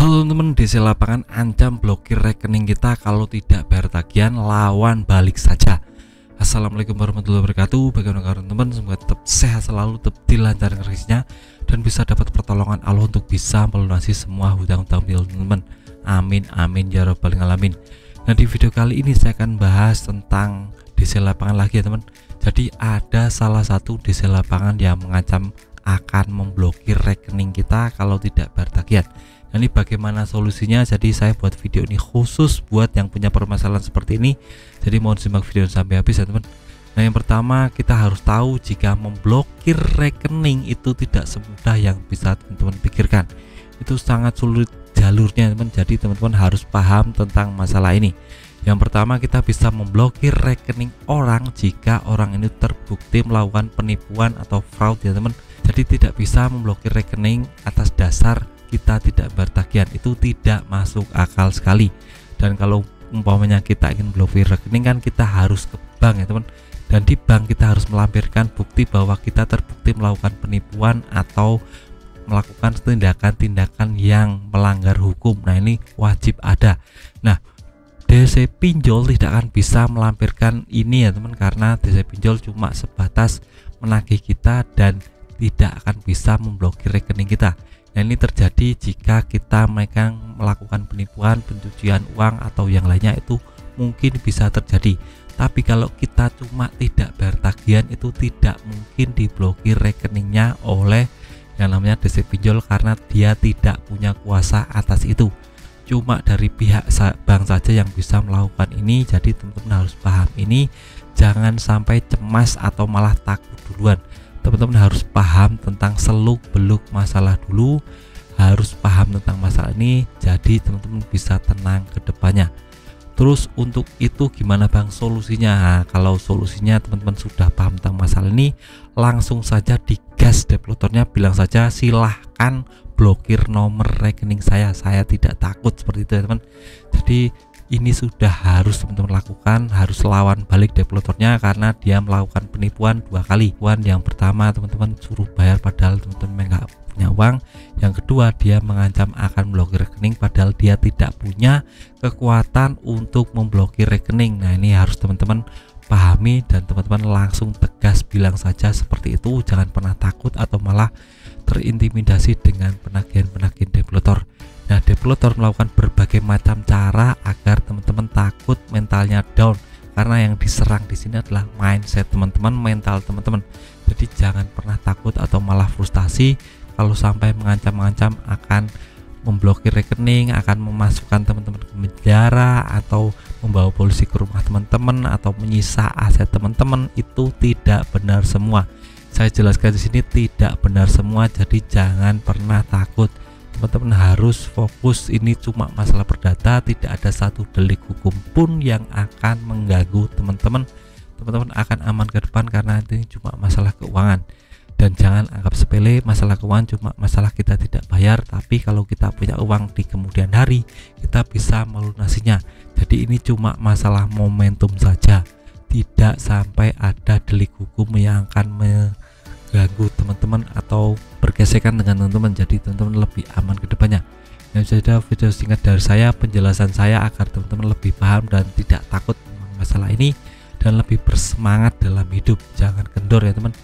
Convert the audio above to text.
Halo teman-teman, DC Lapangan ancam blokir rekening kita kalau tidak bayar tagihan, lawan balik saja. Assalamualaikum warahmatullahi wabarakatuh. Bagaimana kabar teman-teman? Semoga tetap sehat selalu, tetap dilancarkan rezekinya, dan bisa dapat pertolongan Allah untuk bisa melunasi semua hutang-hutang teman-teman. Amin amin ya rabbal alamin. Nah, di video kali ini saya akan bahas tentang DC Lapangan lagi ya teman. Jadi ada salah satu DC Lapangan yang mengancam akan memblokir rekening kita kalau tidak bayar tagihan. Nah, ini bagaimana solusinya? Jadi saya buat video ini khusus buat yang punya permasalahan seperti ini. Jadi mohon simak video sampai habis ya teman. Nah, yang pertama kita harus tahu jika memblokir rekening itu tidak semudah yang bisa teman-teman pikirkan. Itu sangat sulit jalurnya teman. Jadi teman-teman harus paham tentang masalah ini. Yang pertama, kita bisa memblokir rekening orang jika orang ini terbukti melakukan penipuan atau fraud ya teman. Jadi tidak bisa memblokir rekening atas dasar kita tidak bayar tagihan, itu tidak masuk akal sekali. Dan kalau umpamanya kita ingin blokir rekening kan kita harus ke bank ya teman, dan di bank kita harus melampirkan bukti bahwa kita terbukti melakukan penipuan atau melakukan tindakan-tindakan yang melanggar hukum. Nah, ini wajib ada. Nah, DC pinjol tidak akan bisa melampirkan ini ya teman, karena DC pinjol cuma sebatas menagih kita dan tidak akan bisa memblokir rekening kita. Nah, ini terjadi jika kita melakukan penipuan, pencucian uang atau yang lainnya, itu mungkin bisa terjadi. Tapi kalau kita cuma tidak bayar tagihan, itu tidak mungkin diblokir rekeningnya oleh yang namanya DC pinjol, karena dia tidak punya kuasa atas itu. Cuma dari pihak bank saja yang bisa melakukan ini. Jadi teman-teman harus paham ini, jangan sampai cemas atau malah takut duluan. Teman-teman harus paham tentang seluk-beluk masalah dulu, harus paham tentang masalah ini, jadi teman-teman bisa tenang ke depannya. Terus untuk itu gimana bang solusinya? Nah, kalau solusinya teman-teman sudah paham tentang masalah ini, langsung saja digas developernya, bilang saja silahkan blokir nomor rekening saya tidak takut, seperti itu ya teman. Jadi ini sudah harus teman-teman lakukan, harus lawan balik developernya karena dia melakukan penipuan dua kali. Yang pertama, teman-teman suruh bayar padahal teman-teman nggak punya uang. Yang kedua, dia mengancam akan memblokir rekening padahal dia tidak punya kekuatan untuk memblokir rekening. Nah, ini harus teman-teman pahami dan teman-teman langsung tegas bilang saja seperti itu. Jangan pernah takut atau malah terintimidasi dengan penagihan-penagihan developer. Nah, developer melakukan berbagai macam cara agar teman-teman takut, mentalnya down, karena yang diserang di sini adalah mindset teman-teman, mental teman-teman. Jadi jangan pernah takut atau malah frustasi kalau sampai mengancam-ancam akan memblokir rekening, akan memasukkan teman-teman ke penjara atau membawa polisi ke rumah teman-teman atau menyisa aset teman-teman. Itu tidak benar semua. Saya jelaskan di sini tidak benar semua, jadi jangan pernah takut. Teman-teman harus fokus, ini cuma masalah perdata, tidak ada satu delik hukum pun yang akan mengganggu teman-teman. Teman-teman akan aman ke depan karena ini cuma masalah keuangan. Dan jangan anggap sepele masalah keuangan, cuma masalah kita tidak bayar, tapi kalau kita punya uang di kemudian hari kita bisa melunasinya. Jadi ini cuma masalah momentum saja, tidak sampai ada delik hukum yang akan mengganggu teman-teman atau bergesekan dengan teman-teman. Jadi teman-teman lebih aman ke depannya. Yang sudah video singkat dari saya, penjelasan saya agar teman-teman lebih paham dan tidak takut masalah ini dan lebih bersemangat dalam hidup. Jangan kendor ya teman.